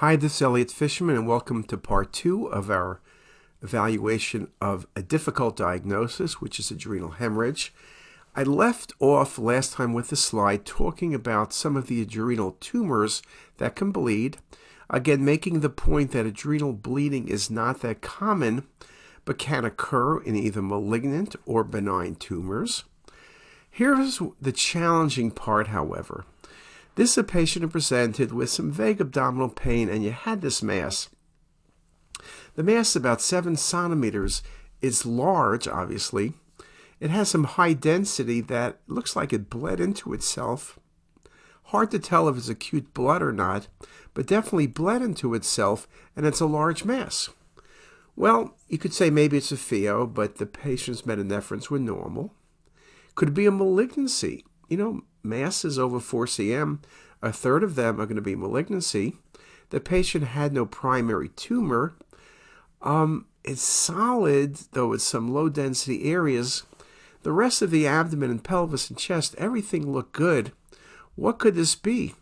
Hi, this is Elliot Fisherman, and welcome to part 2 of our evaluation of a difficult diagnosis, which is adrenal hemorrhage. I left off last time with the slide talking about some of the adrenal tumors that can bleed. Again, making the point that adrenal bleeding is not that common, but can occur in either malignant or benign tumors. Here's the challenging part, however. This is a patient who presented with some vague abdominal pain, and you had this mass. The mass is about 7 centimeters. It's large, obviously. It has some high density that looks like it bled into itself. Hard to tell if it's acute blood or not, but definitely bled into itself, and it's a large mass. Well, you could say maybe it's a pheo, but the patient's metanephrines were normal. Could it be a malignancy? You know, masses over 4 cm, a third of them are going to be malignancy. The patient had no primary tumor. It's solid, though it's some low density areas. The rest of the abdomen and pelvis and chest, everything looked good. What could this be?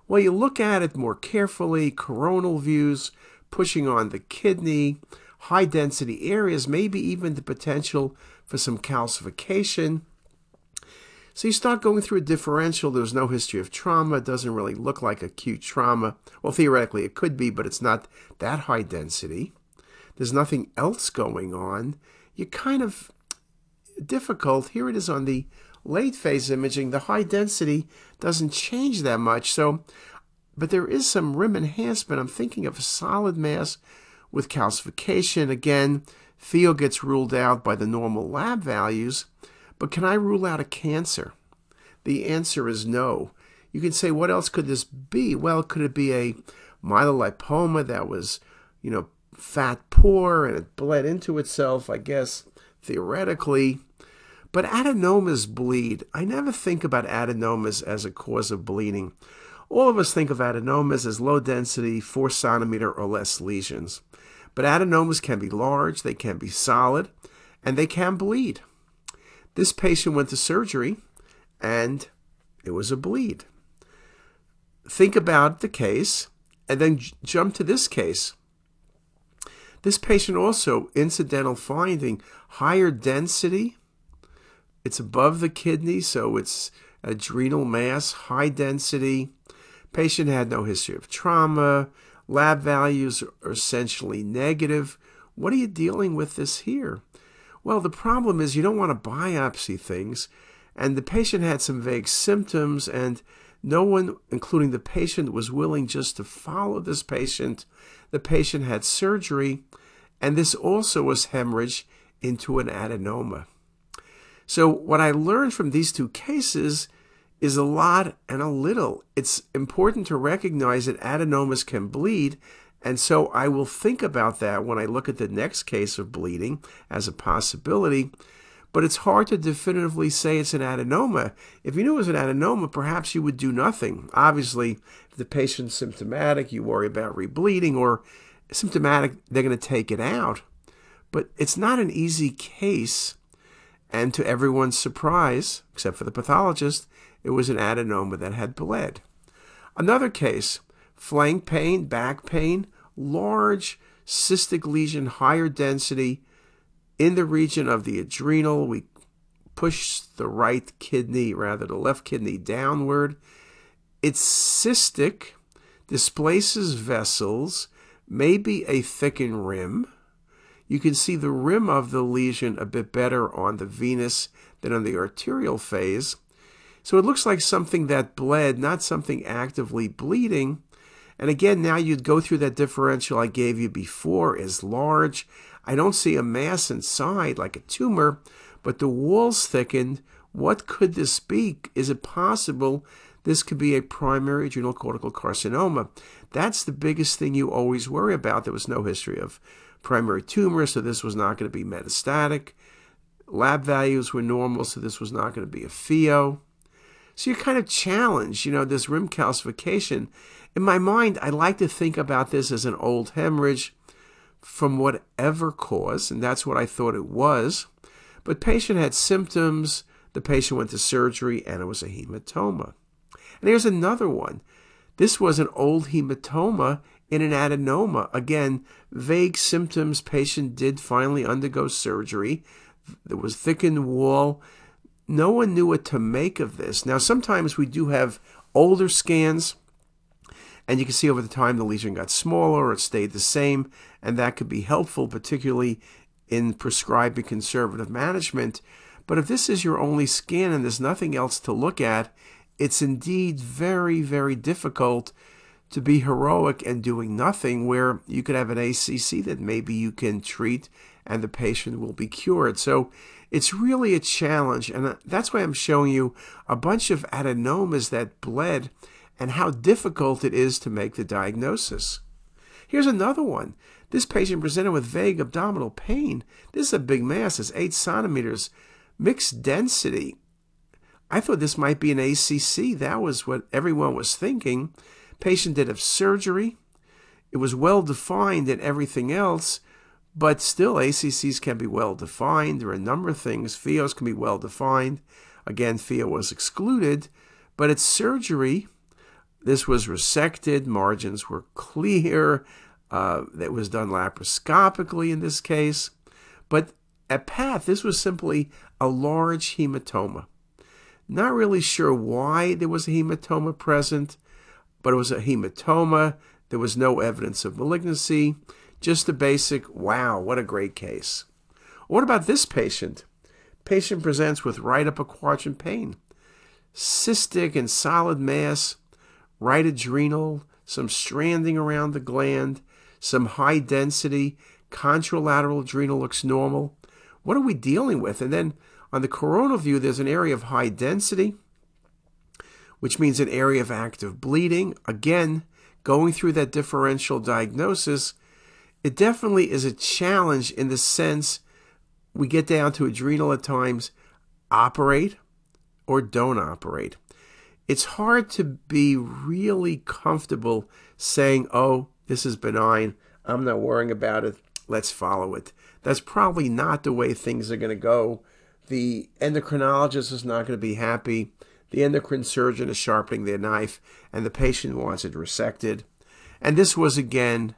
Well, you look at it more carefully, coronal views, pushing on the kidney, high density areas, maybe even the potential for some calcification. So you start going through a differential. There's no history of trauma. It doesn't really look like acute trauma. Well, theoretically it could be, but it's not that high density. There's nothing else going on. You're kind of difficult. Here it is on the late phase imaging. The high density doesn't change that much. But there is some rim enhancement. I'm thinking of a solid mass with calcification. Again, pheo gets ruled out by the normal lab values. But can I rule out a cancer? The answer is no. You can say, what else could this be? Well, could it be a myelolipoma that was, fat poor and it bled into itself, I guess, theoretically. But adenomas bleed. I never think about adenomas as a cause of bleeding. All of us think of adenomas as low density, 4 centimeter or less lesions. But adenomas can be large, they can be solid, and they can bleed. This patient went to surgery, and it was a bleed. Think about the case, and then jump to this case. This patient also, incidental finding, higher density. It's above the kidney, so it's adrenal mass, high density. Patient had no history of trauma. Lab values are essentially negative. What are you dealing with this here? Well, the problem is you don't want to biopsy things, and the patient had some vague symptoms, and no one, including the patient, was willing just to follow this patient. The patient had surgery, and this also was hemorrhage into an adenoma. So what I learned from these two cases is a lot and a little. It's important to recognize that adenomas can bleed, and so I will think about that when I look at the next case of bleeding as a possibility. But it's hard to definitively say it's an adenoma. If you knew it was an adenoma, perhaps you would do nothing. Obviously, if the patient's symptomatic, you worry about rebleeding, or symptomatic, they're going to take it out. But it's not an easy case, and to everyone's surprise, except for the pathologist, it was an adenoma that had bled. Another case, flank pain, back pain, large cystic lesion, higher density in the region of the adrenal. We push the right kidney, rather the left kidney, downward. It's cystic, displaces vessels, maybe a thickened rim. You can see the rim of the lesion a bit better on the venous than on the arterial phase. So it looks like something that bled, not something actively bleeding. And again, now you'd go through that differential I gave you before as large. I don't see a mass inside like a tumor, but the wall's thickened. What could this be? Is it possible this could be a primary adrenal cortical carcinoma? That's the biggest thing you always worry about. There was no history of primary tumor, so this was not going to be metastatic. Lab values were normal, so this was not going to be a pheo. So you're kind of challenged, this rim calcification. In my mind, I like to think about this as an old hemorrhage from whatever cause, and that's what I thought it was. But patient had symptoms, the patient went to surgery, and it was a hematoma. And here's another one. This was an old hematoma in an adenoma. Again, vague symptoms. Patient did finally undergo surgery. There was thickened wall. No one knew what to make of this. Now, sometimes we do have older scans, and you can see over the time the lesion got smaller or it stayed the same, and that could be helpful, particularly in prescribing conservative management. But if this is your only scan and there's nothing else to look at, it's indeed very, very difficult to be heroic and doing nothing, where you could have an ACC that maybe you can treat and the patient will be cured. So it's really a challenge, and that's why I'm showing you a bunch of adenomas that bled and how difficult it is to make the diagnosis. Here's another one. This patient presented with vague abdominal pain. This is a big mass. It's 8 centimeters. Mixed density. I thought this might be an ACC. That was what everyone was thinking. Patient did have surgery. It was well defined and everything else, but still ACCs can be well defined. There are a number of things. PHEOs can be well defined. Again, PHEO was excluded, but it's surgery. This was resected. Margins were clear. That was done laparoscopically in this case. But at PATH, this was simply a large hematoma. Not really sure why there was a hematoma present, but it was a hematoma. There was no evidence of malignancy. Just a basic, wow, what a great case. What about this patient? Patient presents with right upper quadrant pain. Cystic and solid mass, right adrenal, some stranding around the gland, some high density, contralateral adrenal looks normal. What are we dealing with? And then on the coronal view, there's an area of high density, which means an area of active bleeding. Again, going through that differential diagnosis, it definitely is a challenge in the sense we get down to adrenal at times, operate or don't operate. It's hard to be really comfortable saying, oh, this is benign, I'm not worrying about it, let's follow it. That's probably not the way things are going to go. The endocrinologist is not going to be happy. The endocrine surgeon is sharpening their knife, and the patient wants it resected. And this was, again,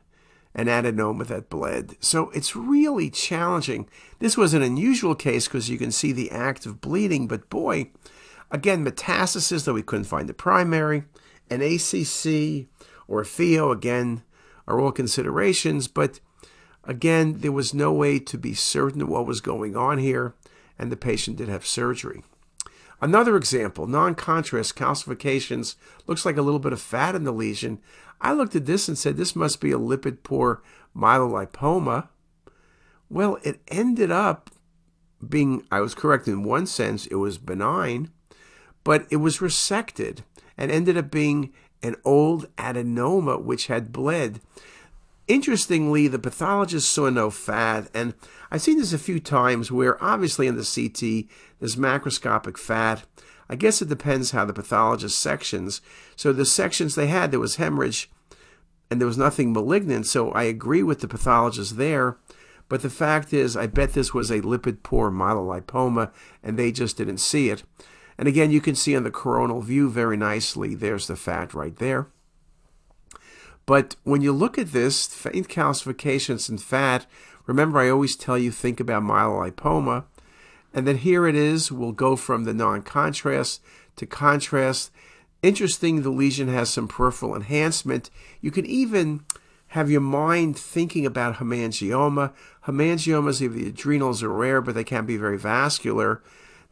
an adenoma that bled. So it's really challenging. This was an unusual case because you can see the active bleeding, but boy, again, metastasis, though we couldn't find the primary, an ACC or a PHEO, again, are all considerations, but again, there was no way to be certain of what was going on here, and the patient did have surgery. Another example, non-contrast calcifications, looks like a little bit of fat in the lesion. I looked at this and said, this must be a lipid-poor myelolipoma. Well, it ended up being, I was correct in one sense, it was benign, but it was resected and ended up being an old adenoma which had bled. Interestingly, the pathologist saw no fat, and I've seen this a few times where obviously in the CT there's macroscopic fat. I guess it depends how the pathologist sections. So the sections they had, there was hemorrhage and there was nothing malignant, so I agree with the pathologist there. But the fact is, I bet this was a lipid-poor myelolipoma and they just didn't see it. And again, you can see on the coronal view very nicely, there's the fat right there. But when you look at this, faint calcifications and fat, remember I always tell you think about myelolipoma. And then here it is, we'll go from the non-contrast to contrast. Interesting, the lesion has some peripheral enhancement. You can even have your mind thinking about hemangioma. Hemangiomas of the adrenals are rare, but they can be very vascular.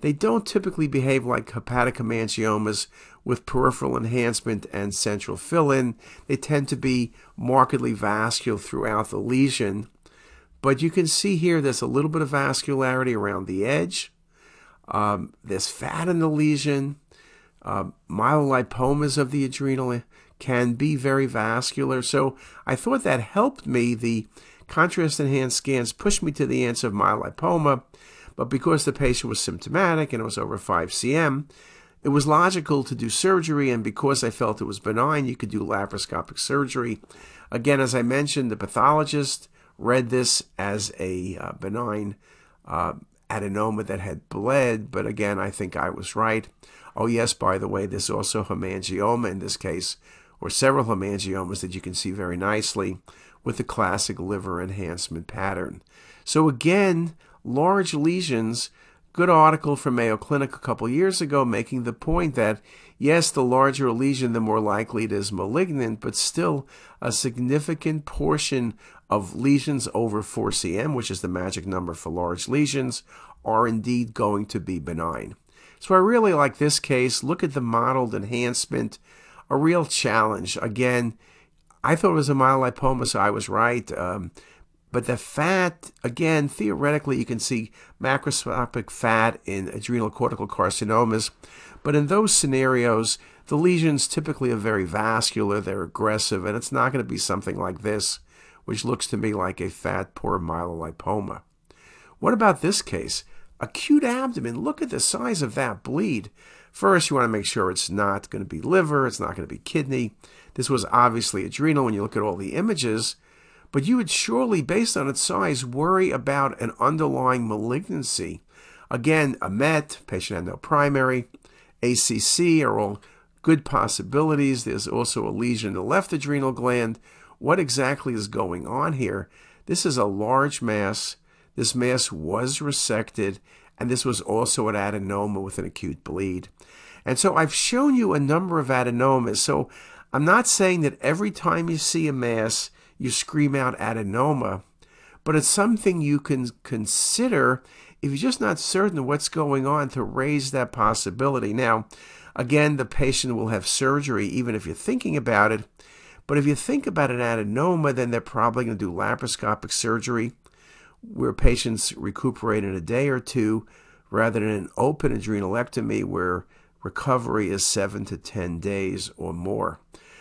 They don't typically behave like hepatic hemangiomas with peripheral enhancement and central fill-in. They tend to be markedly vascular throughout the lesion. But you can see here there's a little bit of vascularity around the edge. There's fat in the lesion. Myelolipomas of the adrenal can be very vascular. So I thought that helped me. The contrast-enhanced scans pushed me to the answer of myelolipoma. But because the patient was symptomatic and it was over 5 cm, it was logical to do surgery, and because I felt it was benign, you could do laparoscopic surgery. Again, as I mentioned, the pathologist read this as a benign adenoma that had bled, but again, I think I was right. Oh yes, by the way, there's also hemangioma in this case, or several hemangiomas that you can see very nicely with the classic liver enhancement pattern. So again, large lesions, good article from Mayo Clinic a couple years ago making the point that, yes, the larger a lesion, the more likely it is malignant, but still a significant portion of lesions over 4 cm, which is the magic number for large lesions, are indeed going to be benign. So I really like this case. Look at the modeled enhancement, a real challenge. Again, I thought it was a myelolipoma, so I was right. But the fat, again, theoretically, you can see macroscopic fat in adrenal cortical carcinomas. But in those scenarios, the lesions typically are very vascular, they're aggressive, and it's not going to be something like this, which looks to me like a fat, poor myelolipoma. What about this case? Acute abdomen. Look at the size of that bleed. First, you want to make sure it's not going to be liver, it's not going to be kidney. This was obviously adrenal when you look at all the images. But you would surely, based on its size, worry about an underlying malignancy. Again, a MET, patient had no primary, ACC are all good possibilities. There's also a lesion in the left adrenal gland. What exactly is going on here? This is a large mass. This mass was resected, and this was also an adenoma with an acute bleed. And so I've shown you a number of adenomas. So I'm not saying that every time you see a mass, you scream out adenoma, but it's something you can consider if you're just not certain what's going on to raise that possibility. Now, again, the patient will have surgery even if you're thinking about it, but if you think about an adenoma, then they're probably going to do laparoscopic surgery where patients recuperate in a day or two rather than an open adrenalectomy where recovery is 7 to 10 days or more.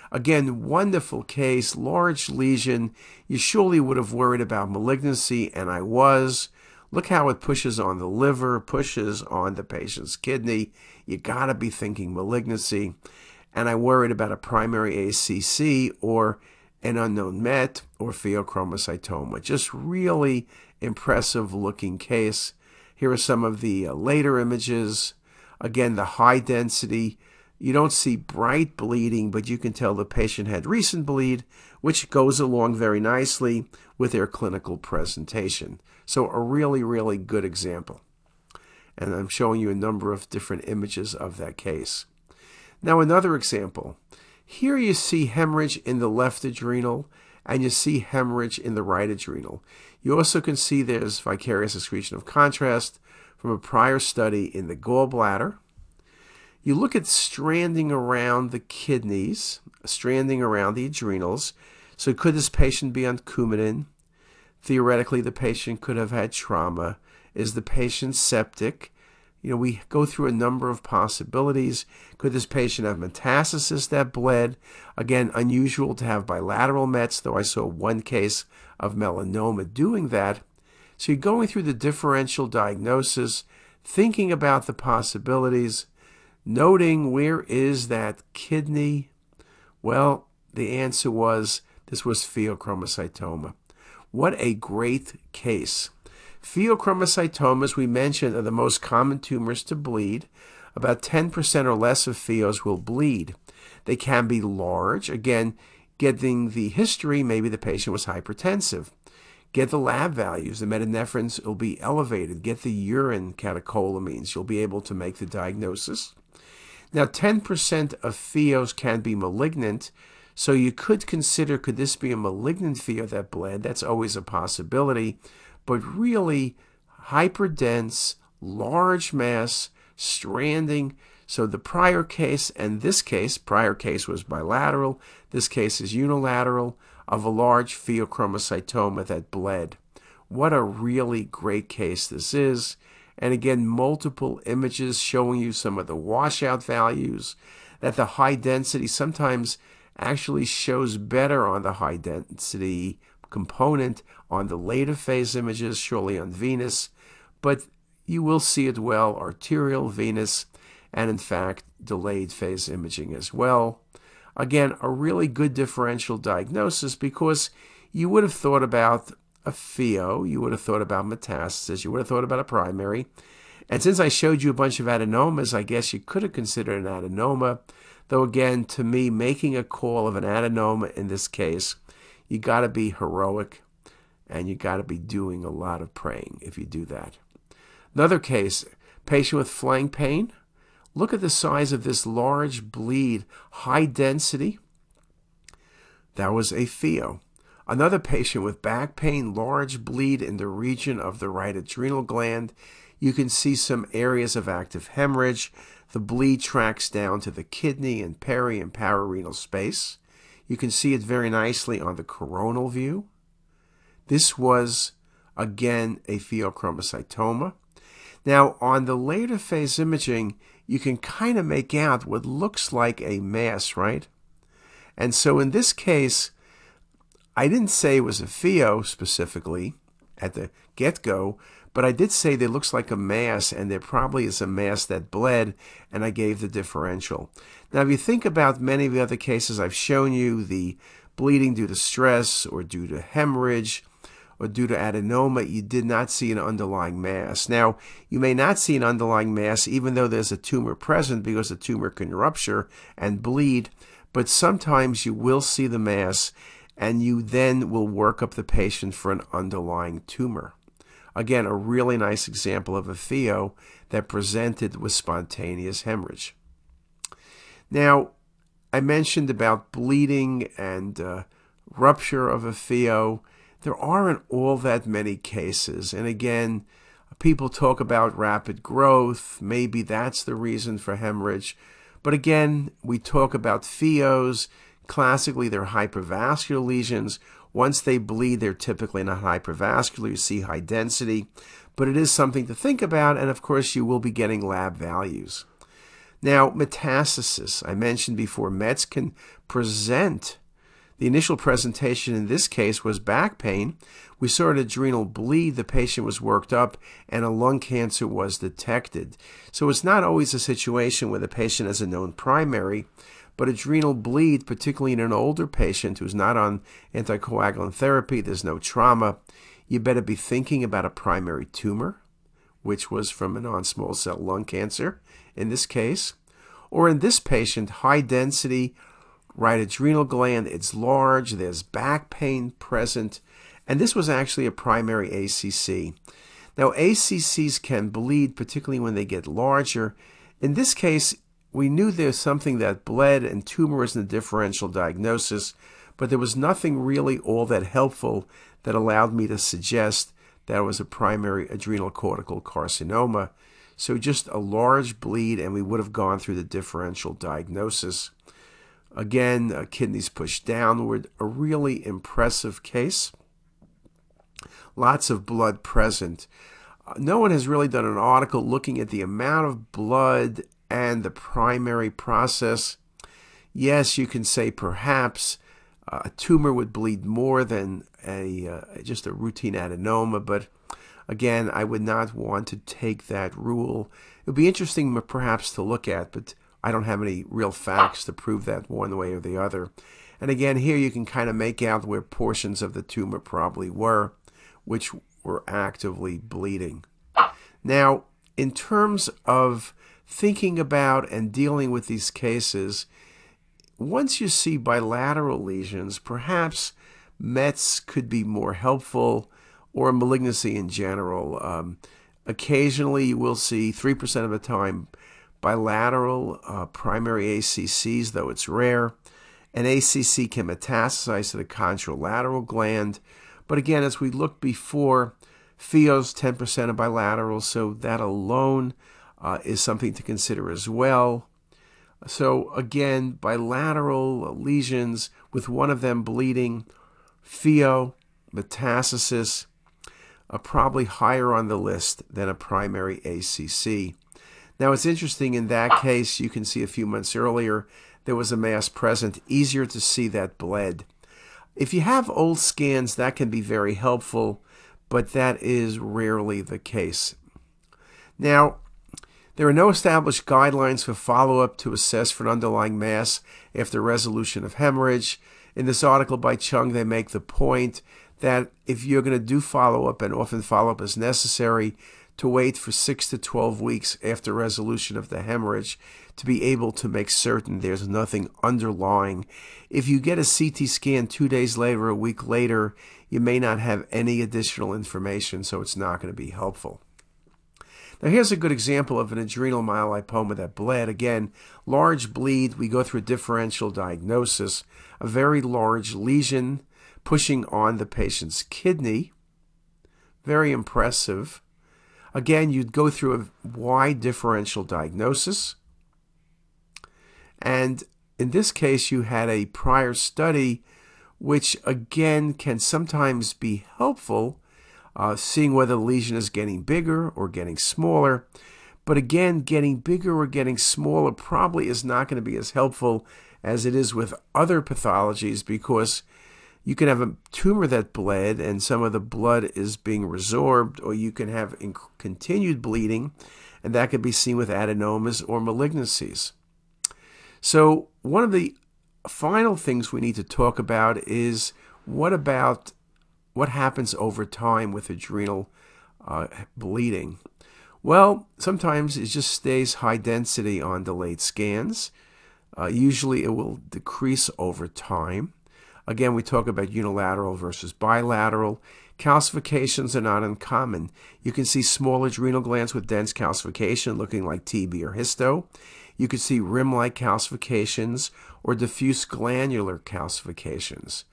Again, wonderful case, large lesion. You surely would have worried about malignancy, and I was. Look how it pushes on the liver, pushes on the patient's kidney. You got to be thinking malignancy. And I worried about a primary ACC or an unknown MET or pheochromocytoma. Just really impressive looking case. Here are some of the later images. Again, the high density. You don't see bright bleeding, but you can tell the patient had recent bleed, which goes along very nicely with their clinical presentation. So a really, really good example. And I'm showing you a number of different images of that case. Now another example. Here you see hemorrhage in the left adrenal, and you see hemorrhage in the right adrenal. You also can see there's vicarious excretion of contrast from a prior study in the gallbladder. You look at stranding around the kidneys, stranding around the adrenals. So could this patient be on Coumadin? Theoretically, the patient could have had trauma. Is the patient septic? You know, we go through a number of possibilities. Could this patient have metastasis that bled? Again, unusual to have bilateral Mets, though I saw one case of melanoma doing that. So you're going through the differential diagnosis, thinking about the possibilities, noting where is that kidney? Well, the answer was this was pheochromocytoma. What a great case. Pheochromocytomas, we mentioned, are the most common tumors to bleed. About 10% or less of pheos will bleed. They can be large. Again, getting the history, maybe the patient was hypertensive. Get the lab values. The metanephrines will be elevated. Get the urine catecholamines. You'll be able to make the diagnosis. Now, 10% of pheos can be malignant, so you could consider, could this be a malignant pheo that bled? That's always a possibility, but really hyperdense, large mass, stranding. So the prior case and this case, prior case was bilateral, this case is unilateral, of a large pheochromocytoma that bled. What a really great case this is. And again, multiple images showing you some of the washout values, that the high density sometimes actually shows better on the high density component on the later phase images, surely on venous, but you will see it well, arterial, venous, and in fact, delayed phase imaging as well. Again, a really good differential diagnosis because you would have thought about a pheo, you would have thought about metastasis, you would have thought about a primary. And since I showed you a bunch of adenomas, I guess you could have considered an adenoma. Though again, to me, making a call of an adenoma in this case, you got to be heroic and you got to be doing a lot of praying if you do that. Another case, patient with flank pain. Look at the size of this large bleed, high density. That was a pheo. Another patient with back pain, large bleed in the region of the right adrenal gland. You can see some areas of active hemorrhage. The bleed tracks down to the kidney and peri and pararenal space. You can see it very nicely on the coronal view. This was, again, a pheochromocytoma. Now, on the later phase imaging, you can kind of make out what looks like a mass, right? And so in this case, I didn't say it was a pheo specifically at the get-go, but I did say there looks like a mass, and there probably is a mass that bled, and I gave the differential. Now, if you think about many of the other cases I've shown you, the bleeding due to stress or due to hemorrhage or due to adenoma, you did not see an underlying mass. Now, you may not see an underlying mass even though there's a tumor present because the tumor can rupture and bleed, but sometimes you will see the mass, and you then will work up the patient for an underlying tumor. Again, a really nice example of a pheo that presented with spontaneous hemorrhage. Now, I mentioned about bleeding and rupture of a pheo. There aren't all that many cases. And again, people talk about rapid growth. Maybe that's the reason for hemorrhage. But again, we talk about pheos. Classically, they're hypervascular lesions. Once they bleed, they're typically not hypervascular. You see high density. But it is something to think about. And of course, you will be getting lab values. Now, metastasis. I mentioned before, Mets can present. The initial presentation in this case was back pain. We saw an adrenal bleed. The patient was worked up, and a lung cancer was detected. So it's not always a situation where the patient has a known primary, but adrenal bleed, particularly in an older patient who's not on anticoagulant therapy, there's no trauma, you better be thinking about a primary tumor, which was from a non-small cell lung cancer in this case. Or in this patient, high density, right adrenal gland, it's large, there's back pain present, and this was actually a primary ACC. Now, ACCs can bleed, particularly when they get larger. In this case, we knew there's something that bled and tumor was in the differential diagnosis, but there was nothing really all that helpful that allowed me to suggest that it was a primary adrenal cortical carcinoma. So just a large bleed, and we would have gone through the differential diagnosis. Again, kidneys pushed downward, a really impressive case. Lots of blood present. No one has really done an article looking at the amount of blood and the primary process. Yes, you can say perhaps a tumor would bleed more than just a routine adenoma, but again, I would not want to take that rule. It would be interesting perhaps to look at, but I don't have any real facts to prove that one way or the other. And again, here you can kind of make out where portions of the tumor probably were, which were actively bleeding. Now, in terms of thinking about and dealing with these cases, once you see bilateral lesions, perhaps Mets could be more helpful, or malignancy in general. Occasionally, you will see 3% of the time bilateral primary ACCs, though it's rare. An ACC can metastasize to the contralateral gland. But again, as we looked before, pheos 10% of bilateral, so that alone is something to consider as well. So again, bilateral lesions with one of them bleeding, pheo, metastasis, are probably higher on the list than a primary ACC. Now, it's interesting, in that case, you can see a few months earlier, there was a mass present, easier to see that bled. If you have old scans, that can be very helpful, but that is rarely the case. Now, there are no established guidelines for follow-up to assess for an underlying mass after resolution of hemorrhage. In this article by Chung, they make the point that if you're going to do follow-up, and often follow-up is necessary, to wait for 6 to 12 weeks after resolution of the hemorrhage to be able to make certain there's nothing underlying. If you get a CT scan 2 days later or a week later, you may not have any additional information, so it's not going to be helpful. Now here's a good example of an adrenal myelolipoma that bled. Again, large bleed. We go through a differential diagnosis, a very large lesion pushing on the patient's kidney. Very impressive. Again, you'd go through a wide differential diagnosis. And in this case, you had a prior study, which again can sometimes be helpful, seeing whether the lesion is getting bigger or getting smaller. But again, getting bigger or getting smaller probably is not going to be as helpful as it is with other pathologies, because you can have a tumor that bled and some of the blood is being resorbed, or you can have continued bleeding, and that could be seen with adenomas or malignancies. So one of the final things we need to talk about is what happens over time with adrenal bleeding. Well, sometimes it just stays high density on delayed scans. Usually it will decrease over time. Again, we talk about unilateral versus bilateral. Calcifications are not uncommon. You can see small adrenal glands with dense calcification looking like TB or histo. You can see rim-like calcifications or diffuse glandular calcifications.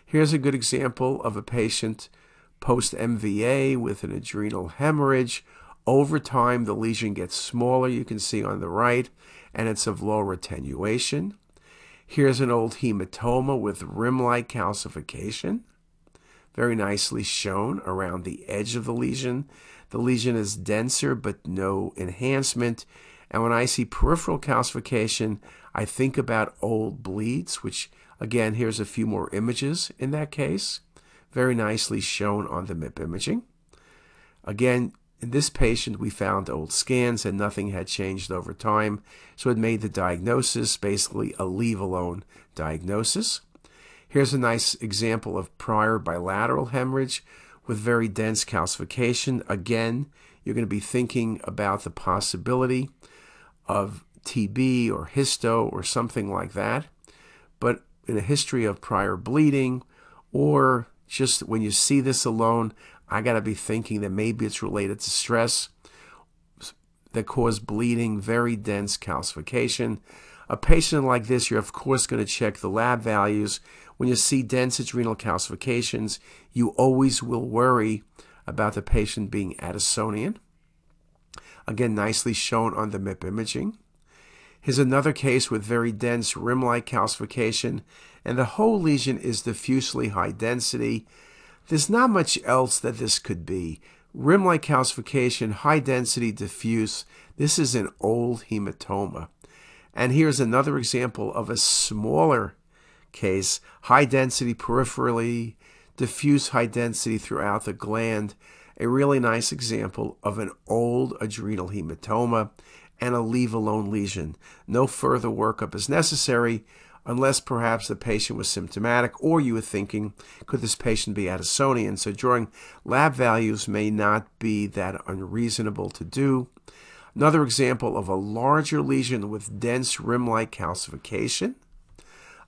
Here's a good example of a patient post-MVA with an adrenal hemorrhage. Over time, the lesion gets smaller, you can see on the right, and it's of lower attenuation. Here's an old hematoma with rim-like calcification, very nicely shown around the edge of the lesion. The lesion is denser but no enhancement. And when I see peripheral calcification, I think about old bleeds, which again, here's a few more images in that case, very nicely shown on the MIP imaging. Again, in this patient, we found old scans and nothing had changed over time, so it made the diagnosis basically a leave-alone diagnosis. Here's a nice example of prior bilateral hemorrhage with very dense calcification. Again, you're going to be thinking about the possibility of TB or histo or something like that. But in a history of prior bleeding, or just when you see this alone, I got to be thinking that maybe it's related to stress that caused bleeding, very dense calcification. A patient like this, you're of course going to check the lab values. When you see dense adrenal calcifications, you always will worry about the patient being Addisonian. Again, nicely shown on the MIP imaging. Here's another case with very dense rim-like calcification, and the whole lesion is diffusely high density. There's not much else that this could be. Rim-like calcification, high density, diffuse. This is an old hematoma. And here's another example of a smaller case, high density peripherally, diffuse high density throughout the gland. A really nice example of an old adrenal hematoma and a leave-alone lesion. No further workup is necessary unless perhaps the patient was symptomatic, or you were thinking, could this patient be Addisonian? So drawing lab values may not be that unreasonable to do. Another example of a larger lesion with dense rim-like calcification.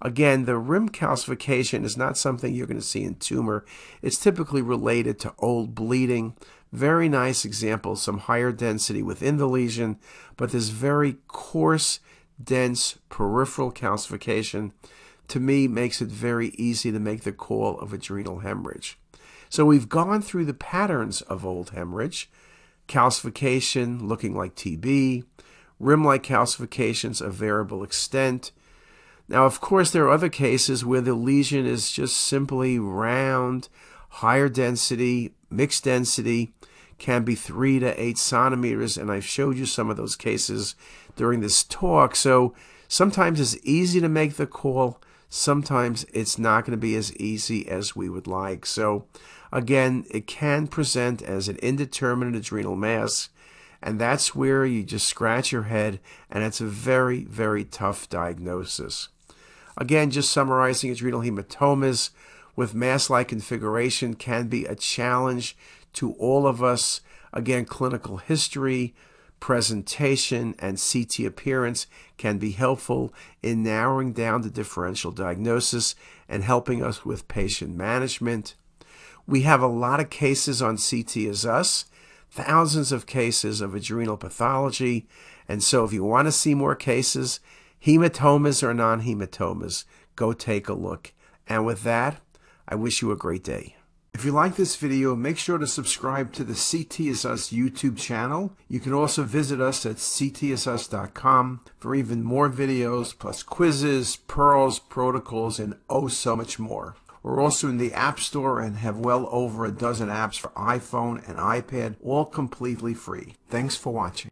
Again, the rim calcification is not something you're going to see in tumor. It's typically related to old bleeding. Very nice example, some higher density within the lesion, but this very coarse, dense peripheral calcification, to me, makes it very easy to make the call of adrenal hemorrhage. So we've gone through the patterns of old hemorrhage. Calcification looking like TB, rim-like calcifications of variable extent. Now, of course, there are other cases where the lesion is just simply round, higher density, mixed density, can be 3 to 8 centimeters, and I've showed you some of those cases during this talk. So sometimes it's easy to make the call, sometimes it's not going to be as easy as we would like. So again, it can present as an indeterminate adrenal mass, and that's where you just scratch your head, and it's a very, very tough diagnosis. Again, just summarizing, adrenal hematomas with mass-like configuration can be a challenge to all of us. Again, clinical history, presentation, and CT appearance can be helpful in narrowing down the differential diagnosis and helping us with patient management. We have a lot of cases on CTisus, thousands of cases of adrenal pathology, and so if you want to see more cases, hematomas or non-hematomas, go take a look. And with that, I wish you a great day. If you like this video, make sure to subscribe to the CTisus YouTube channel. You can also visit us at CTisus.com for even more videos, plus quizzes, pearls, protocols, and oh so much more. We're also in the App Store and have well over a dozen apps for iPhone and iPad, all completely free. Thanks for watching.